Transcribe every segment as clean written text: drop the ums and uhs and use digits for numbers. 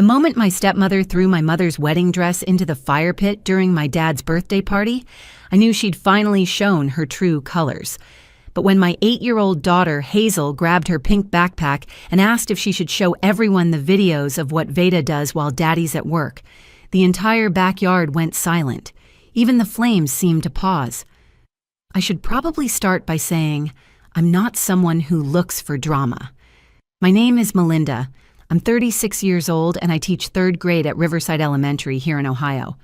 The moment my stepmother threw my mother's wedding dress into the fire pit during my dad's birthday party, I knew she'd finally shown her true colors. But when my 8-year-old daughter, Hazel, grabbed her pink backpack and asked if she should show everyone the videos of what Veda does while Daddy's at work, the entire backyard went silent. Even the flames seemed to pause. I should probably start by saying, I'm not someone who looks for drama. My name is Melinda. I'm 36 years old and I teach 3rd grade at Riverside Elementary here in Ohio.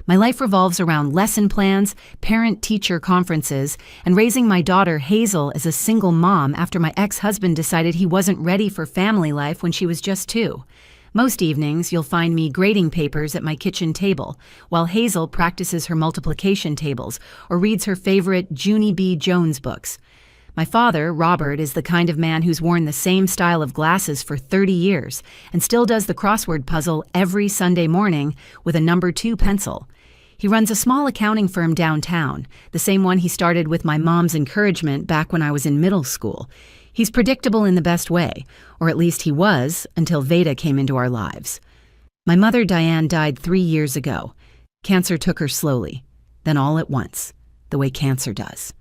My life revolves around lesson plans, parent-teacher conferences, and raising my daughter Hazel as a single mom after my ex-husband decided he wasn't ready for family life when she was just 2. Most evenings, you'll find me grading papers at my kitchen table, while Hazel practices her multiplication tables or reads her favorite Junie B. Jones books. My father, Robert, is the kind of man who's worn the same style of glasses for 30 years and still does the crossword puzzle every Sunday morning with a number 2 pencil. He runs a small accounting firm downtown, the same one he started with my mom's encouragement back when I was in middle school. He's predictable in the best way, or at least he was, until Veda came into our lives. My mother, Diane, died 3 years ago. Cancer took her slowly, then all at once, the way cancer does.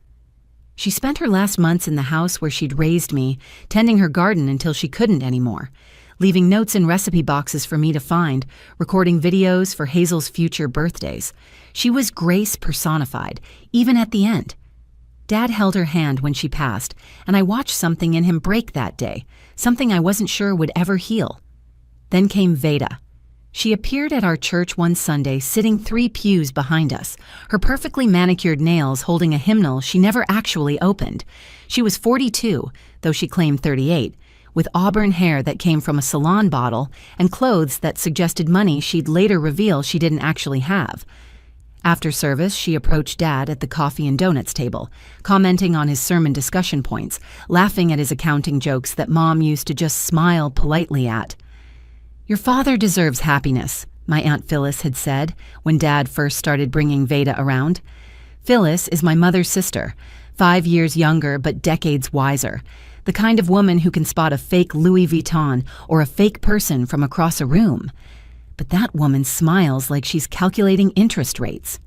She spent her last months in the house where she'd raised me, tending her garden until she couldn't anymore, leaving notes and recipe boxes for me to find, recording videos for Hazel's future birthdays. She was grace personified, even at the end. Dad held her hand when she passed, and I watched something in him break that day, something I wasn't sure would ever heal. Then came Veda. She appeared at our church one Sunday, sitting 3 pews behind us, her perfectly manicured nails holding a hymnal she never actually opened. She was 42, though she claimed 38, with auburn hair that came from a salon bottle and clothes that suggested money she'd later reveal she didn't actually have. After service, she approached Dad at the coffee and donuts table, commenting on his sermon discussion points, laughing at his accounting jokes that Mom used to just smile politely at. "Your father deserves happiness," my Aunt Phyllis had said when Dad first started bringing Veda around. Phyllis is my mother's sister, 5 years younger but decades wiser, the kind of woman who can spot a fake Louis Vuitton or a fake person from across a room. But that woman smiles like she's calculating interest rates.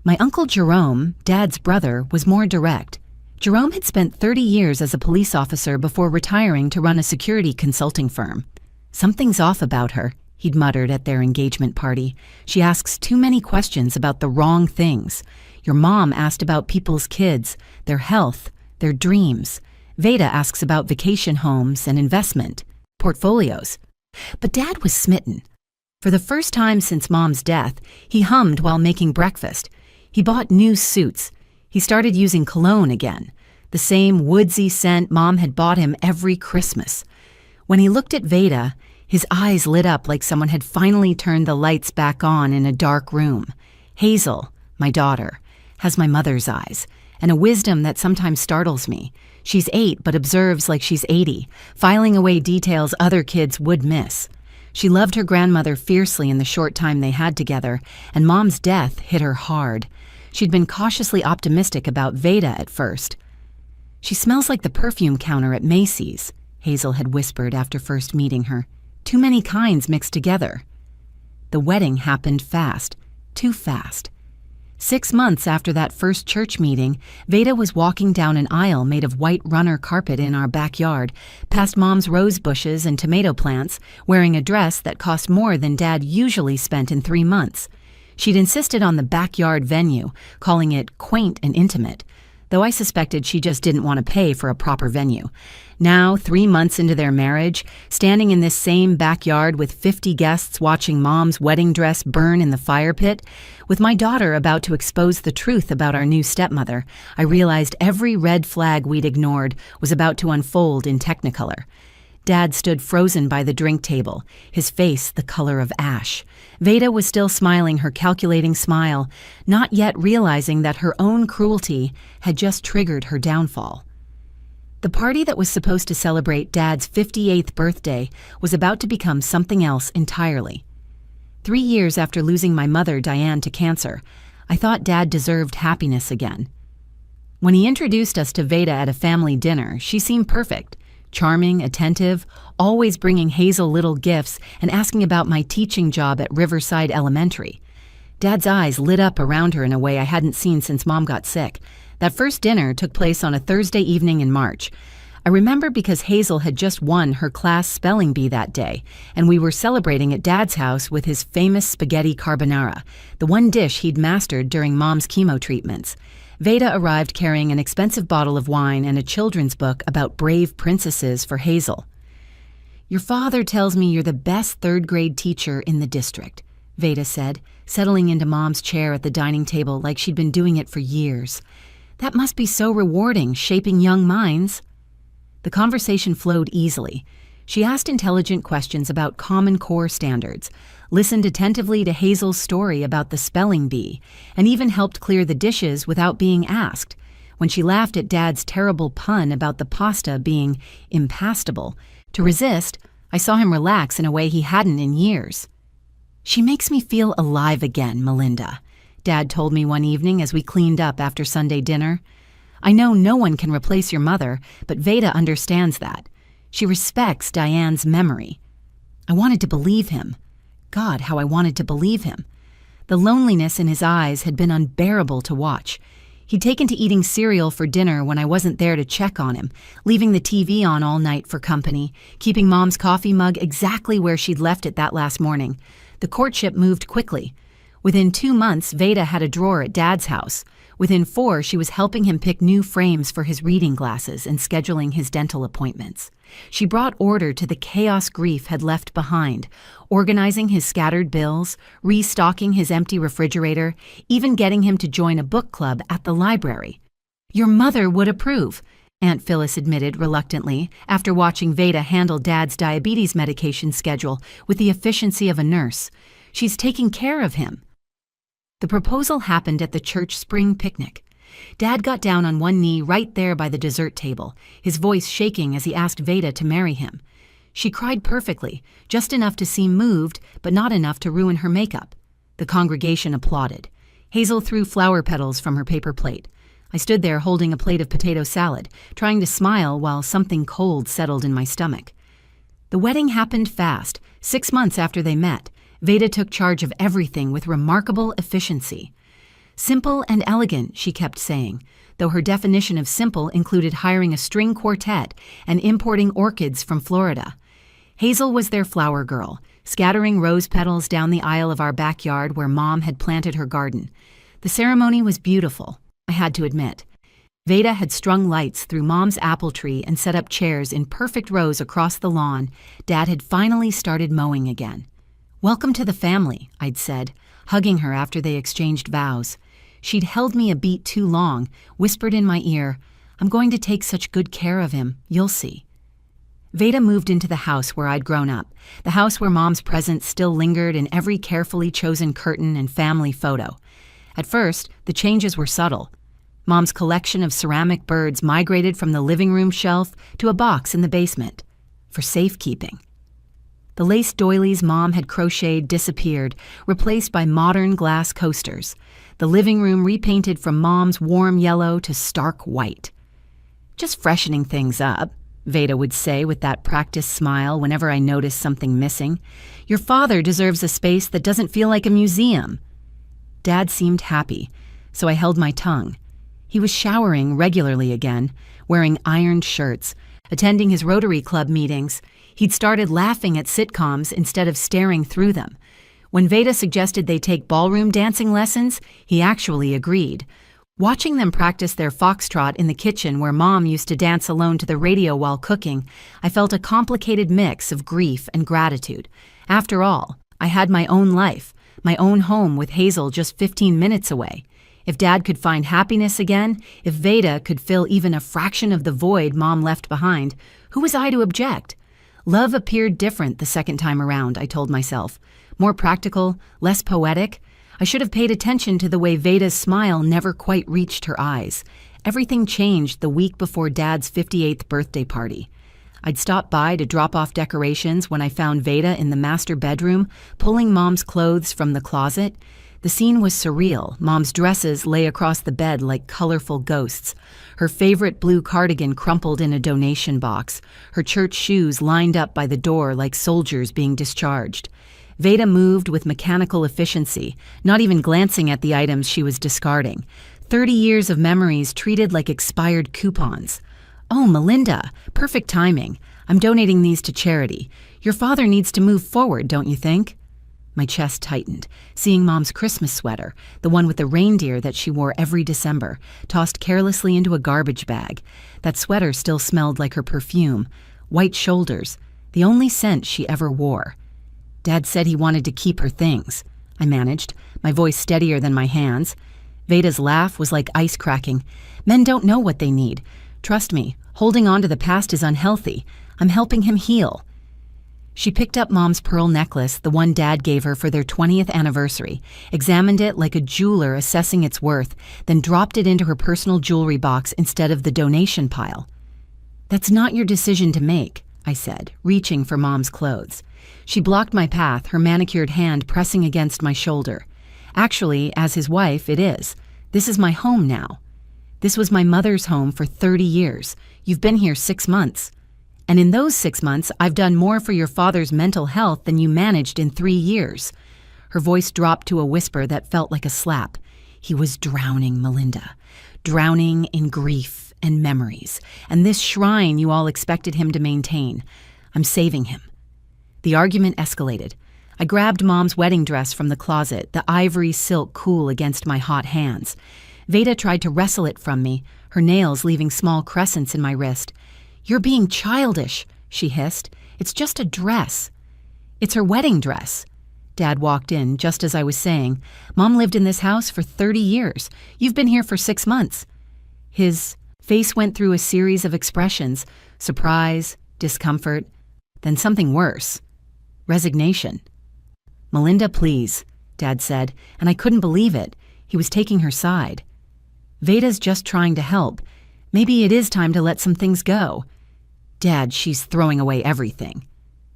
My Uncle Jerome, Dad's brother, was more direct. Jerome had spent 30 years as a police officer before retiring to run a security consulting firm. "Something's off about her," he'd muttered at their engagement party. "She asks too many questions about the wrong things. Your mom asked about people's kids, their health, their dreams. Veda asks about vacation homes and investment, portfolios." But Dad was smitten. For the first time since Mom's death, he hummed while making breakfast. He bought new suits. He started using cologne again, the same woodsy scent Mom had bought him every Christmas. When he looked at Veda, his eyes lit up like someone had finally turned the lights back on in a dark room. Hazel, my daughter, has my mother's eyes, and a wisdom that sometimes startles me. She's 8 but observes like she's 80, filing away details other kids would miss. She loved her grandmother fiercely in the short time they had together, and Mom's death hit her hard. She'd been cautiously optimistic about Veda at first. "She smells like the perfume counter at Macy's," Hazel had whispered after first meeting her. "Too many kinds mixed together." The wedding happened fast, too fast. 6 months after that first church meeting, Veda was walking down an aisle made of white runner carpet in our backyard, past Mom's rose bushes and tomato plants, wearing a dress that cost more than Dad usually spent in 3 months. She'd insisted on the backyard venue, calling it quaint and intimate, though I suspected she just didn't want to pay for a proper venue. Now, 3 months into their marriage, standing in this same backyard with 50 guests watching Mom's wedding dress burn in the fire pit, with my daughter about to expose the truth about our new stepmother, I realized every red flag we'd ignored was about to unfold in Technicolor. Dad stood frozen by the drink table, his face the color of ash. Veda was still smiling her calculating smile, not yet realizing that her own cruelty had just triggered her downfall. The party that was supposed to celebrate Dad's 58th birthday was about to become something else entirely. 3 years after losing my mother, Diane, to cancer, I thought Dad deserved happiness again. When he introduced us to Veda at a family dinner, she seemed perfect. charming, attentive, always bringing Hazel little gifts and asking about my teaching job at Riverside Elementary. Dad's eyes lit up around her in a way I hadn't seen since Mom got sick. That first dinner took place on a Thursday evening in March. I remember because Hazel had just won her class spelling bee that day, and we were celebrating at Dad's house with his famous spaghetti carbonara, the one dish he'd mastered during Mom's chemo treatments. Veda arrived carrying an expensive bottle of wine and a children's book about brave princesses for Hazel. "Your father tells me you're the best third-grade teacher in the district," Veda said, settling into Mom's chair at the dining table like she'd been doing it for years. "That must be so rewarding, shaping young minds." The conversation flowed easily. She asked intelligent questions about Common Core standards, listened attentively to Hazel's story about the spelling bee, and even helped clear the dishes without being asked. When she laughed at Dad's terrible pun about the pasta being impastable, to resist, I saw him relax in a way he hadn't in years. "She makes me feel alive again, Melinda," Dad told me one evening as we cleaned up after Sunday dinner. "I know no one can replace your mother, but Veda understands that. She respects Diane's memory." I wanted to believe him. God, how I wanted to believe him. The loneliness in his eyes had been unbearable to watch. He'd taken to eating cereal for dinner when I wasn't there to check on him, leaving the TV on all night for company, keeping Mom's coffee mug exactly where she'd left it that last morning. The courtship moved quickly. Within 2 months, Veda had a drawer at Dad's house. Within 4, she was helping him pick new frames for his reading glasses and scheduling his dental appointments. She brought order to the chaos grief had left behind, organizing his scattered bills, restocking his empty refrigerator, even getting him to join a book club at the library. "Your mother would approve," Aunt Phyllis admitted reluctantly after watching Veda handle Dad's diabetes medication schedule with the efficiency of a nurse. "She's taking care of him." The proposal happened at the church spring picnic. Dad got down on one knee right there by the dessert table, his voice shaking as he asked Veda to marry him. She cried perfectly, just enough to seem moved, but not enough to ruin her makeup. The congregation applauded. Hazel threw flower petals from her paper plate. I stood there holding a plate of potato salad, trying to smile while something cold settled in my stomach. The wedding happened fast. 6 months after they met, Veda took charge of everything with remarkable efficiency. "Simple and elegant," she kept saying, though her definition of simple included hiring a string quartet and importing orchids from Florida. Hazel was their flower girl, scattering rose petals down the aisle of our backyard where Mom had planted her garden. The ceremony was beautiful, I had to admit. Veda had strung lights through Mom's apple tree and set up chairs in perfect rows across the lawn. Dad had finally started mowing again. "Welcome to the family," I'd said, hugging her after they exchanged vows. She'd held me a beat too long, whispered in my ear, "I'm going to take such good care of him, you'll see." Veda moved into the house where I'd grown up, the house where Mom's presence still lingered in every carefully chosen curtain and family photo. At first, the changes were subtle. Mom's collection of ceramic birds migrated from the living room shelf to a box in the basement, for safekeeping. The lace doilies Mom had crocheted disappeared, replaced by modern glass coasters. The living room repainted from Mom's warm yellow to stark white. "Just freshening things up," Veda would say with that practiced smile whenever I noticed something missing. "Your father deserves a space that doesn't feel like a museum." Dad seemed happy, so I held my tongue. He was showering regularly again, wearing ironed shirts, attending his Rotary Club meetings. He'd started laughing at sitcoms instead of staring through them. When Veda suggested they take ballroom dancing lessons, he actually agreed. Watching them practice their foxtrot in the kitchen where Mom used to dance alone to the radio while cooking, I felt a complicated mix of grief and gratitude. After all, I had my own life, my own home with Hazel just 15 minutes away. If Dad could find happiness again, if Veda could fill even a fraction of the void Mom left behind, who was I to object? Love appeared different the second time around, I told myself. More practical, less poetic. I should have paid attention to the way Veda's smile never quite reached her eyes. Everything changed the week before Dad's 58th birthday party. I'd stopped by to drop off decorations when I found Veda in the master bedroom, pulling Mom's clothes from the closet. The scene was surreal. Mom's dresses lay across the bed like colorful ghosts. Her favorite blue cardigan crumpled in a donation box. Her church shoes lined up by the door like soldiers being discharged. Veda moved with mechanical efficiency, not even glancing at the items she was discarding. 30 years of memories treated like expired coupons. "Oh, Melinda, perfect timing. I'm donating these to charity. Your father needs to move forward, don't you think?" My chest tightened, seeing Mom's Christmas sweater, the one with the reindeer that she wore every December, tossed carelessly into a garbage bag. That sweater still smelled like her perfume. White shoulders, the only scent she ever wore. Dad said he wanted to keep her things. I managed, my voice steadier than my hands. Veda's laugh was like ice cracking. "Men don't know what they need. Trust me, holding on to the past is unhealthy. I'm helping him heal." She picked up Mom's pearl necklace, the one Dad gave her for their 20th anniversary, examined it like a jeweler assessing its worth, then dropped it into her personal jewelry box instead of the donation pile. "That's not your decision to make," I said, reaching for Mom's clothes. She blocked my path, her manicured hand pressing against my shoulder. "Actually, as his wife, it is. This is my home now. This was my mother's home for 30 years. You've been here 6 months. And in those 6 months, I've done more for your father's mental health than you managed in 3 years. Her voice dropped to a whisper that felt like a slap. "He was drowning, Melinda. Drowning in grief and memories. And this shrine you all expected him to maintain. I'm saving him." The argument escalated. I grabbed Mom's wedding dress from the closet, the ivory silk cool against my hot hands. Veda tried to wrestle it from me, her nails leaving small crescents in my wrist. "You're being childish," she hissed. "It's just a dress." "It's her wedding dress." Dad walked in just as I was saying. "Mom lived in this house for 30 years. You've been here for 6 months. His face went through a series of expressions: surprise, discomfort, then something worse. Resignation. "Melinda, please," Dad said, and I couldn't believe it. He was taking her side. "Veda's just trying to help. Maybe it is time to let some things go." "Dad, she's throwing away everything."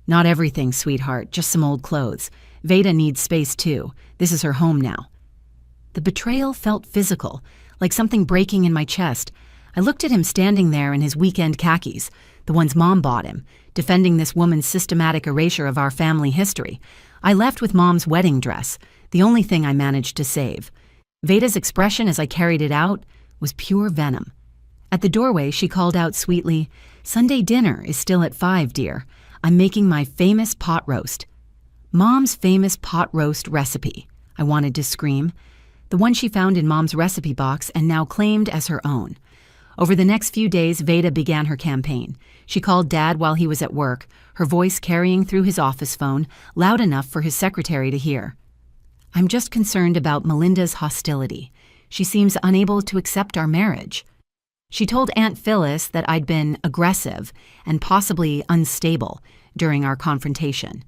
"Not everything, sweetheart, just some old clothes. Veda needs space too. This is her home now." The betrayal felt physical, like something breaking in my chest. I looked at him standing there in his weekend khakis, the ones Mom bought him, defending this woman's systematic erasure of our family history. I left with Mom's wedding dress, the only thing I managed to save. Veda's expression as I carried it out was pure venom. At the doorway, she called out sweetly, "Sunday dinner is still at 5, dear. I'm making my famous pot roast." Mom's famous pot roast recipe, I wanted to scream. The one she found in Mom's recipe box and now claimed as her own. Over the next few days, Veda began her campaign. She called Dad while he was at work, her voice carrying through his office phone, loud enough for his secretary to hear. "I'm just concerned about Melinda's hostility. She seems unable to accept our marriage." She told Aunt Phyllis that I'd been aggressive and possibly unstable during our confrontation.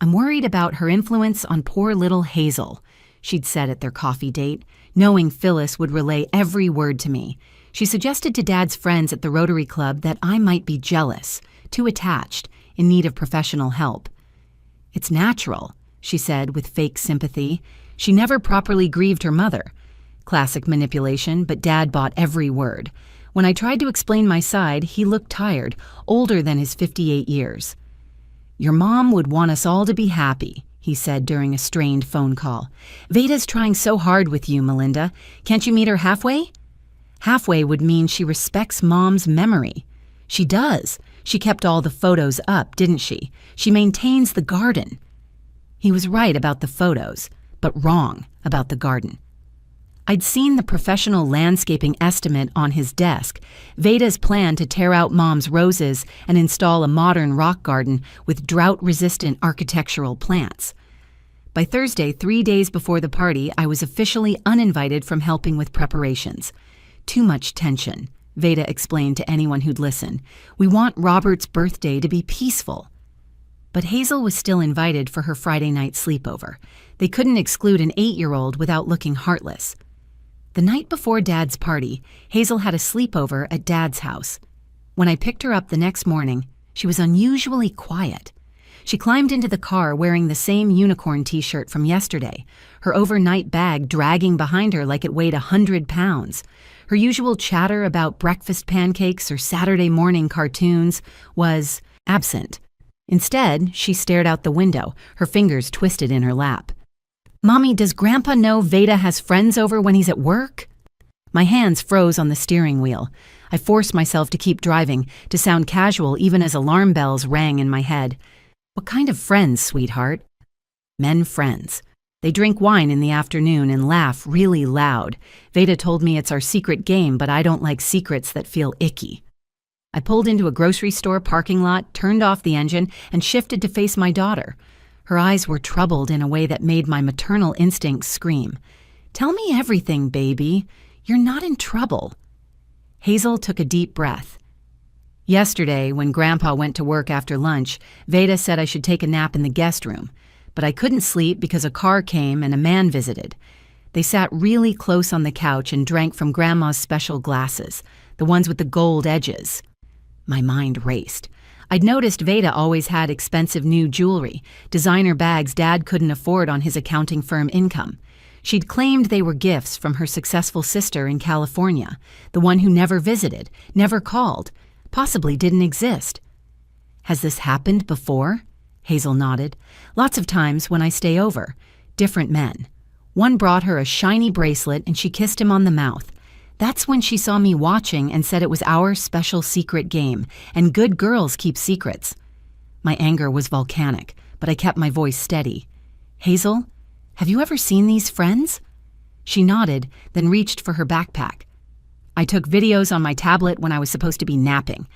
"I'm worried about her influence on poor little Hazel," she'd said at their coffee date, knowing Phyllis would relay every word to me. She suggested to Dad's friends at the Rotary Club that I might be jealous, too attached, in need of professional help. "It's natural," she said with fake sympathy. She never properly grieved her mother. Classic manipulation, but Dad bought every word. When I tried to explain my side, he looked tired, older than his 58 years. "Your mom would want us all to be happy," he said during a strained phone call. "Veda's trying so hard with you, Melinda. Can't you meet her halfway?" Halfway would mean she respects Mom's memory. She does. She kept all the photos up, didn't she? She maintains the garden. He was right about the photos, but wrong about the garden. I'd seen the professional landscaping estimate on his desk, Veda's plan to tear out Mom's roses and install a modern rock garden with drought-resistant architectural plants. By Thursday, 3 days before the party, I was officially uninvited from helping with preparations. "Too much tension," Veda explained to anyone who'd listen. "We want Robert's birthday to be peaceful." But Hazel was still invited for her Friday night sleepover. They couldn't exclude an 8-year-old without looking heartless. The night before Dad's party, Hazel had a sleepover at Dad's house. When I picked her up the next morning, she was unusually quiet. She climbed into the car wearing the same unicorn t-shirt from yesterday, her overnight bag dragging behind her like it weighed 100 pounds. Her usual chatter about breakfast pancakes or Saturday morning cartoons was absent. Instead, she stared out the window, her fingers twisted in her lap. "Mommy, does Grandpa know Veda has friends over when he's at work?" My hands froze on the steering wheel. I forced myself to keep driving, to sound casual even as alarm bells rang in my head. "What kind of friends, sweetheart?" "Men friends. They drink wine in the afternoon and laugh really loud. Veda told me it's our secret game, but I don't like secrets that feel icky." I pulled into a grocery store parking lot, turned off the engine, and shifted to face my daughter. Her eyes were troubled in a way that made my maternal instincts scream. "Tell me everything, baby. You're not in trouble." Hazel took a deep breath. "Yesterday, when Grandpa went to work after lunch, Veda said I should take a nap in the guest room. But I couldn't sleep because a car came and a man visited. They sat really close on the couch and drank from Grandma's special glasses, the ones with the gold edges." My mind raced. I'd noticed Veda always had expensive new jewelry, designer bags Dad couldn't afford on his accounting firm income. She'd claimed they were gifts from her successful sister in California, the one who never visited, never called, possibly didn't exist. "Has this happened before?" Hazel nodded. "Lots of times when I stay over. Different men. One brought her a shiny bracelet and she kissed him on the mouth. That's when she saw me watching and said it was our special secret game, and good girls keep secrets." My anger was volcanic, but I kept my voice steady. "Hazel, have you ever seen these friends?" She nodded, then reached for her backpack. "I took videos on my tablet when I was supposed to be napping.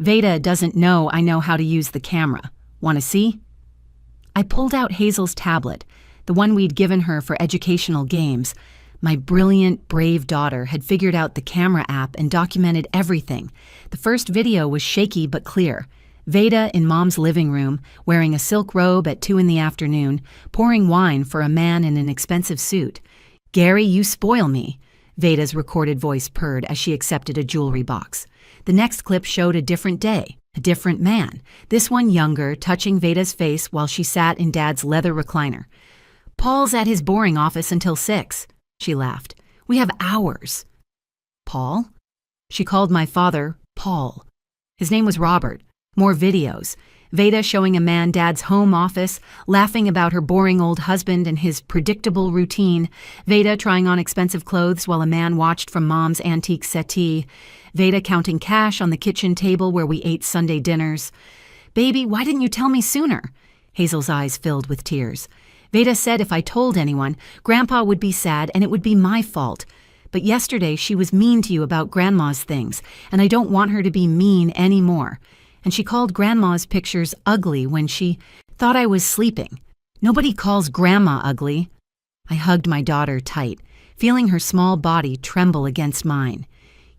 Veda doesn't know I know how to use the camera. Want to see?" I pulled out Hazel's tablet, the one we'd given her for educational games. My brilliant, brave daughter had figured out the camera app and documented everything. The first video was shaky but clear. Veda in Mom's living room, wearing a silk robe at 2 in the afternoon, pouring wine for a man in an expensive suit. "Gary, you spoil me," Veda's recorded voice purred as she accepted a jewelry box. The next clip showed a different day, a different man, this one younger, touching Veda's face while she sat in Dad's leather recliner. "Paul's at his boring office until 6. She laughed. "We have hours." "Paul?" She called my father Paul. His name was Robert. More videos. Veda showing a man Dad's home office, laughing about her boring old husband and his predictable routine. Veda trying on expensive clothes while a man watched from Mom's antique settee. Veda counting cash on the kitchen table where we ate Sunday dinners. "Baby, why didn't you tell me sooner?" Hazel's eyes filled with tears. "Veda said if I told anyone, Grandpa would be sad and it would be my fault. But yesterday she was mean to you about Grandma's things, and I don't want her to be mean anymore. And she called Grandma's pictures ugly when she thought I was sleeping. Nobody calls Grandma ugly." I hugged my daughter tight, feeling her small body tremble against mine.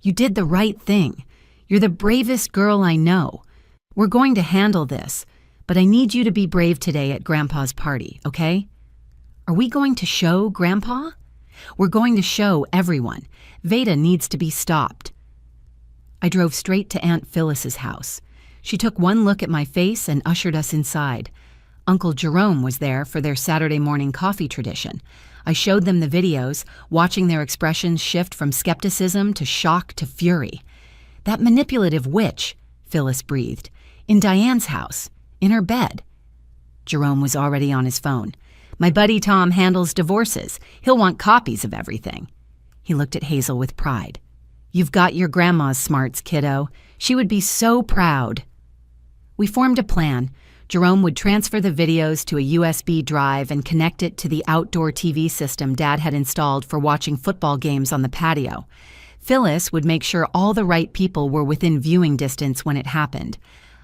"You did the right thing. You're the bravest girl I know. We're going to handle this. But I need you to be brave today at Grandpa's party, okay?" "Are we going to show Grandpa?" "We're going to show everyone. Veda needs to be stopped." I drove straight to Aunt Phyllis's house. She took one look at my face and ushered us inside. Uncle Jerome was there for their Saturday morning coffee tradition. I showed them the videos, watching their expressions shift from skepticism to shock to fury. "That manipulative witch," Phyllis breathed, "in Diane's house. In her bed." Jerome was already on his phone. "My buddy Tom handles divorces. He'll want copies of everything." He looked at Hazel with pride. "You've got your grandma's smarts, kiddo. She would be so proud." We formed a plan. Jerome would transfer the videos to a USB drive and connect it to the outdoor TV system Dad had installed for watching football games on the patio. Phyllis would make sure all the right people were within viewing distance when it happened.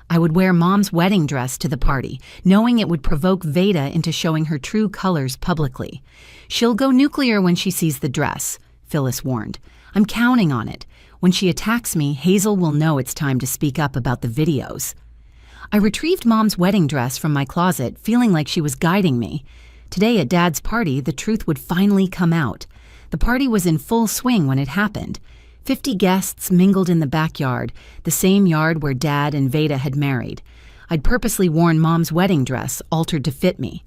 I would wear Mom's wedding dress to the party, knowing it would provoke Veda into showing her true colors publicly. "She'll go nuclear when she sees the dress," Phyllis warned. "I'm counting on it. When she attacks me, Hazel will know it's time to speak up about the videos." I retrieved Mom's wedding dress from my closet, feeling like she was guiding me. Today at Dad's party, the truth would finally come out. The party was in full swing when it happened. 50 guests mingled in the backyard, the same yard where Dad and Veda had married. I'd purposely worn Mom's wedding dress, altered to fit me.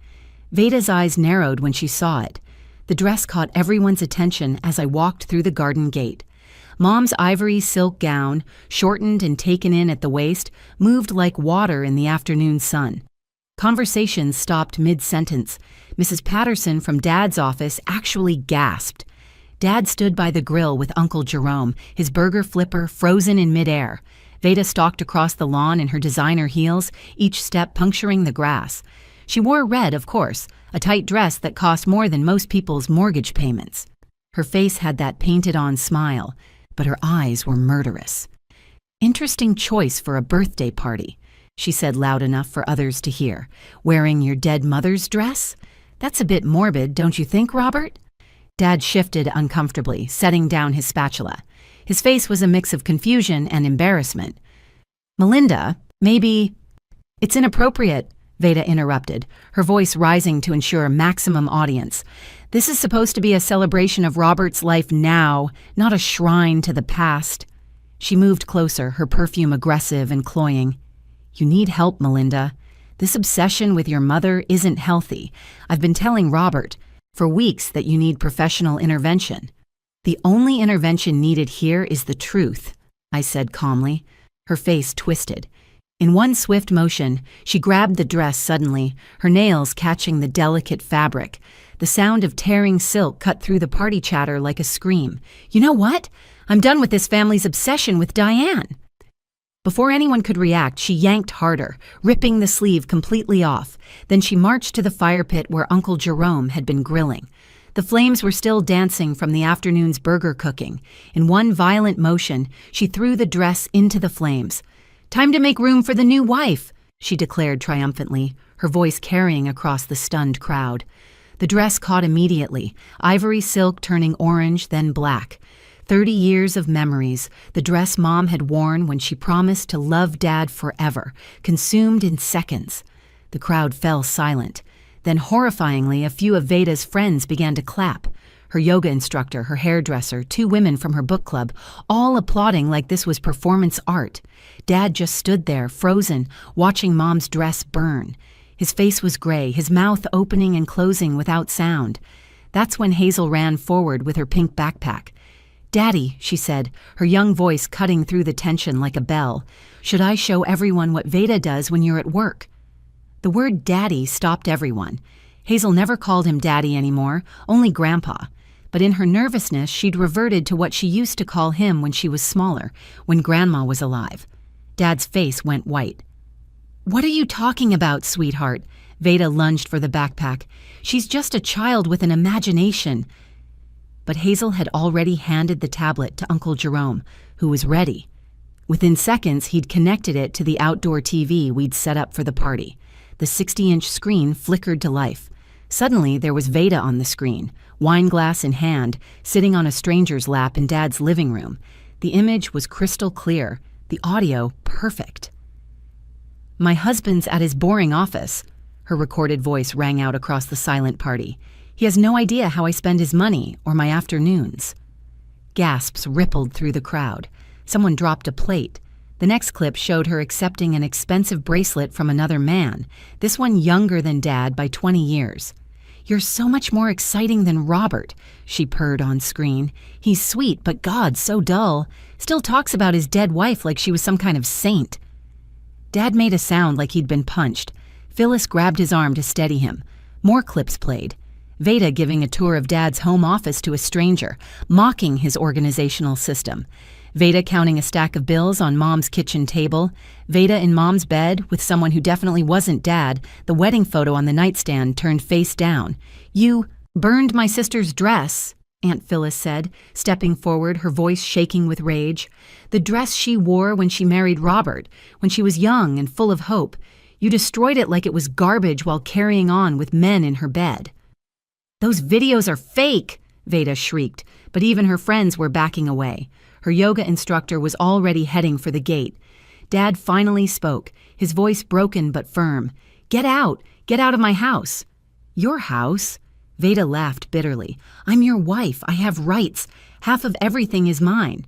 Veda's eyes narrowed when she saw it. The dress caught everyone's attention as I walked through the garden gate. Mom's ivory silk gown, shortened and taken in at the waist, moved like water in the afternoon sun. Conversations stopped mid-sentence. Mrs. Patterson from Dad's office actually gasped. Dad stood by the grill with Uncle Jerome, his burger flipper frozen in midair. Veda stalked across the lawn in her designer heels, each step puncturing the grass. She wore red, of course, a tight dress that cost more than most people's mortgage payments. Her face had that painted-on smile, but her eyes were murderous. "Interesting choice for a birthday party," she said loud enough for others to hear. "Wearing your dead mother's dress? That's a bit morbid, don't you think, Robert?" Dad shifted uncomfortably, setting down his spatula. His face was a mix of confusion and embarrassment. "Melinda, maybe—" "It's inappropriate," Veda interrupted, her voice rising to ensure maximum audience. "This is supposed to be a celebration of Robert's life now, not a shrine to the past." She moved closer, her perfume aggressive and cloying. "You need help, Melinda. This obsession with your mother isn't healthy. I've been telling Robert for weeks that you need professional intervention." "The only intervention needed here is the truth," I said calmly. Her face twisted. In one swift motion, she grabbed the dress suddenly, her nails catching the delicate fabric. The sound of tearing silk cut through the party chatter like a scream. "You know what? I'm done with this family's obsession with Diane." Before anyone could react, she yanked harder, ripping the sleeve completely off. Then she marched to the fire pit where Uncle Jerome had been grilling. The flames were still dancing from the afternoon's burger cooking. In one violent motion, she threw the dress into the flames. "Time to make room for the new wife," she declared triumphantly, her voice carrying across the stunned crowd. The dress caught immediately, ivory silk turning orange, then black. 30 years of memories, the dress Mom had worn when she promised to love Dad forever, consumed in seconds. The crowd fell silent. Then, horrifyingly, a few of Veda's friends began to clap. Her yoga instructor, her hairdresser, 2 women from her book club, all applauding like this was performance art. Dad just stood there, frozen, watching Mom's dress burn. His face was gray, his mouth opening and closing without sound. That's when Hazel ran forward with her pink backpack. "Daddy," she said, her young voice cutting through the tension like a bell, "should I show everyone what Veda does when you're at work?" The word Daddy stopped everyone. Hazel never called him Daddy anymore, only Grandpa. But in her nervousness, she'd reverted to what she used to call him when she was smaller, when Grandma was alive. Dad's face went white. "What are you talking about, sweetheart?" Veda lunged for the backpack. "She's just a child with an imagination." But Hazel had already handed the tablet to Uncle Jerome, who was ready. Within seconds, he'd connected it to the outdoor TV we'd set up for the party. The 60-inch screen flickered to life. Suddenly, there was Veda on the screen, wineglass in hand, sitting on a stranger's lap in Dad's living room. The image was crystal clear, the audio perfect. "My husband's at his boring office," her recorded voice rang out across the silent party. "He has no idea how I spend his money or my afternoons." Gasps rippled through the crowd. Someone dropped a plate. The next clip showed her accepting an expensive bracelet from another man, this one younger than Dad by 20 years. "You're so much more exciting than Robert," she purred on screen. "He's sweet, but God, so dull. Still talks about his dead wife like she was some kind of saint." Dad made a sound like he'd been punched. Phyllis grabbed his arm to steady him. More clips played. Veda giving a tour of Dad's home office to a stranger, mocking his organizational system. Veda counting a stack of bills on Mom's kitchen table. Veda in Mom's bed with someone who definitely wasn't Dad, the wedding photo on the nightstand turned face down. "You burned my sister's dress," Aunt Phyllis said, stepping forward, her voice shaking with rage. "The dress she wore when she married Robert, when she was young and full of hope. You destroyed it like it was garbage while carrying on with men in her bed." "Those videos are fake," Veda shrieked, but even her friends were backing away. Her yoga instructor was already heading for the gate. Dad finally spoke, his voice broken but firm. Get out of my house." "Your house?" Veda laughed bitterly. "I'm your wife. I have rights. Half of everything is mine."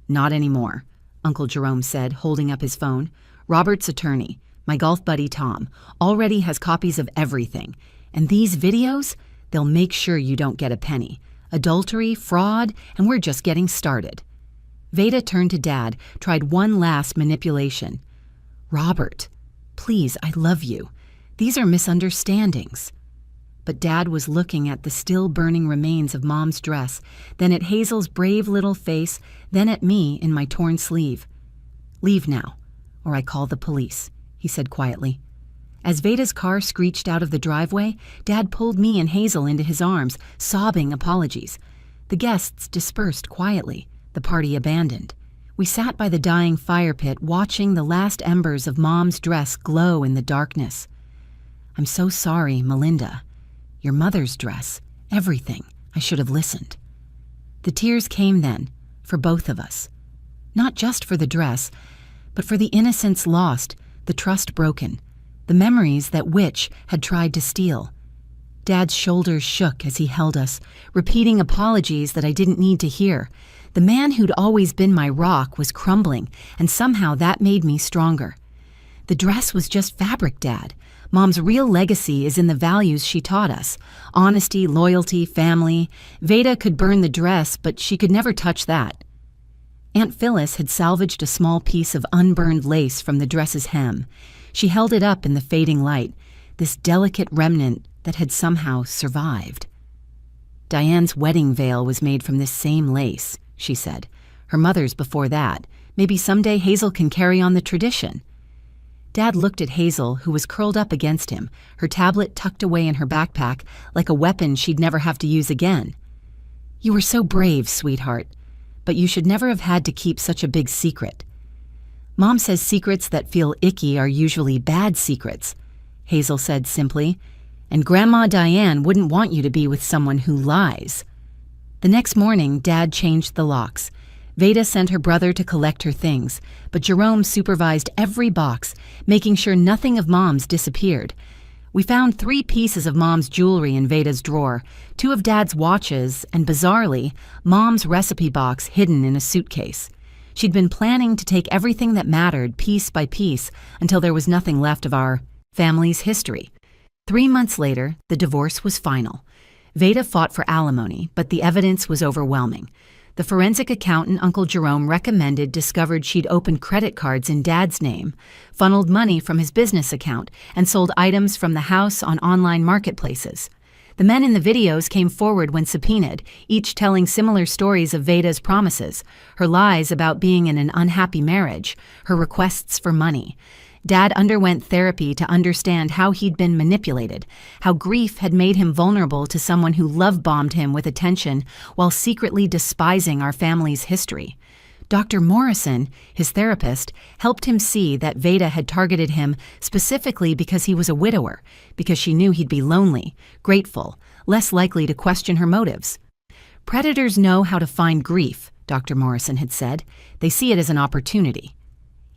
"Not anymore," Uncle Jerome said, holding up his phone. "Robert's attorney. My golf buddy Tom already has copies of everything. And these videos, they'll make sure you don't get a penny. Adultery, fraud, and we're just getting started. Veda turned to Dad, tried one last manipulation. Robert, please, I love you. These are misunderstandings. But Dad was looking at the still burning remains of Mom's dress, then at Hazel's brave little face, then at me in my torn sleeve. Leave now, or I call the police, he said quietly. As Veda's car screeched out of the driveway, Dad pulled me and Hazel into his arms, sobbing apologies. The guests dispersed quietly, the party abandoned. We sat by the dying fire pit, watching the last embers of Mom's dress glow in the darkness. I'm so sorry, Melinda. Your mother's dress, everything. I should have listened. The tears came then, for both of us. Not just for the dress, but for the innocence lost, the trust broken, the memories that witch had tried to steal. Dad's shoulders shook as he held us, repeating apologies that I didn't need to hear. The man who'd always been my rock was crumbling, and somehow that made me stronger. The dress was just fabric, Dad. Mom's real legacy is in the values she taught us. Honesty, loyalty, family. Veda could burn the dress, but she could never touch that. Aunt Phyllis had salvaged a small piece of unburned lace from the dress's hem. She held it up in the fading light, this delicate remnant that had somehow survived. Diane's wedding veil was made from this same lace, she said. Her mother's before that. Maybe someday Hazel can carry on the tradition. Dad looked at Hazel, who was curled up against him, her tablet tucked away in her backpack like a weapon she'd never have to use again. You were so brave, sweetheart, but you should never have had to keep such a big secret. Mom says secrets that feel icky are usually bad secrets, Hazel said simply, and Grandma Diane wouldn't want you to be with someone who lies. The next morning, Dad changed the locks. Veda sent her brother to collect her things, but Jerome supervised every box, making sure nothing of Mom's disappeared. We found 3 pieces of Mom's jewelry in Veda's drawer, 2 of Dad's watches, and bizarrely, Mom's recipe box hidden in a suitcase. She'd been planning to take everything that mattered piece by piece until there was nothing left of our family's history. 3 months later, the divorce was final. Veda fought for alimony, but the evidence was overwhelming. The forensic accountant Uncle Jerome recommended discovered she'd opened credit cards in Dad's name, funneled money from his business account, and sold items from the house on online marketplaces. The men in the videos came forward when subpoenaed, each telling similar stories of Veda's promises, her lies about being in an unhappy marriage, her requests for money. Dad underwent therapy to understand how he'd been manipulated, how grief had made him vulnerable to someone who love-bombed him with attention while secretly despising our family's history. Dr. Morrison, his therapist, helped him see that Veda had targeted him specifically because he was a widower, because she knew he'd be lonely, grateful, less likely to question her motives. Predators know how to find grief, Dr. Morrison had said. They see it as an opportunity.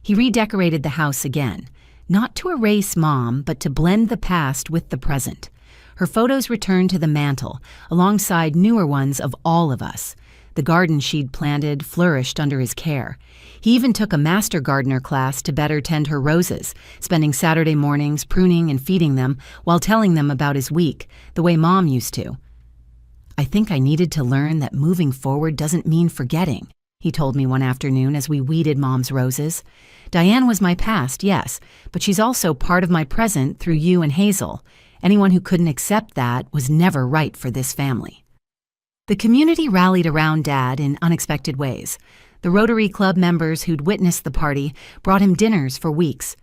He redecorated the house again, not to erase Mom, but to blend the past with the present. Her photos returned to the mantel, alongside newer ones of all of us. The garden she'd planted flourished under his care. He even took a master gardener class to better tend her roses, spending Saturday mornings pruning and feeding them while telling them about his week, the way Mom used to. I think I needed to learn that moving forward doesn't mean forgetting, he told me one afternoon as we weeded Mom's roses. Diane was my past, yes, but she's also part of my present through you and Hazel. Anyone who couldn't accept that was never right for this family. The community rallied around Dad in unexpected ways. The Rotary Club members who'd witnessed the party brought him dinners for weeks.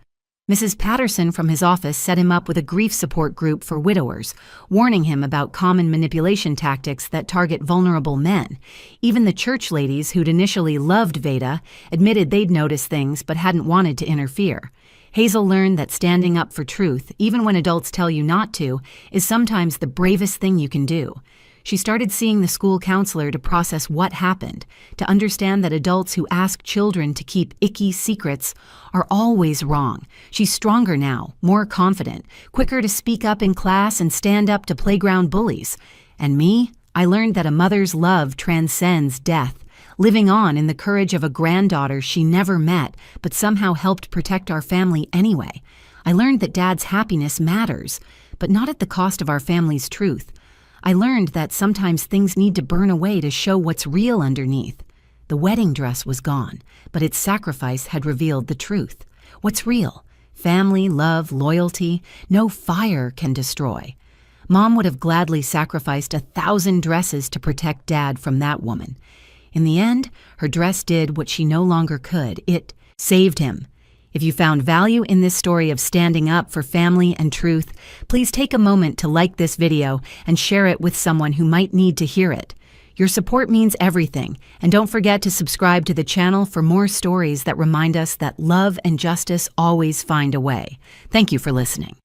Mrs. Patterson from his office set him up with a grief support group for widowers, warning him about common manipulation tactics that target vulnerable men. Even the church ladies who'd initially loved Veda admitted they'd noticed things but hadn't wanted to interfere. Hazel learned that standing up for truth, even when adults tell you not to, is sometimes the bravest thing you can do. She started seeing the school counselor to process what happened, to understand that adults who ask children to keep icky secrets are always wrong. She's stronger now, more confident, quicker to speak up in class and stand up to playground bullies. And me, I learned that a mother's love transcends death, living on in the courage of a granddaughter she never met but somehow helped protect our family anyway. I learned that Dad's happiness matters, but not at the cost of our family's truth. I learned that sometimes things need to burn away to show what's real underneath. The wedding dress was gone, but its sacrifice had revealed the truth. What's real? Family, love, loyalty. No fire can destroy. Mom would have gladly sacrificed 1,000 dresses to protect Dad from that woman. In the end, her dress did what she no longer could. It saved him. If you found value in this story of standing up for family and truth, please take a moment to like this video and share it with someone who might need to hear it. Your support means everything, and don't forget to subscribe to the channel for more stories that remind us that love and justice always find a way. Thank you for listening.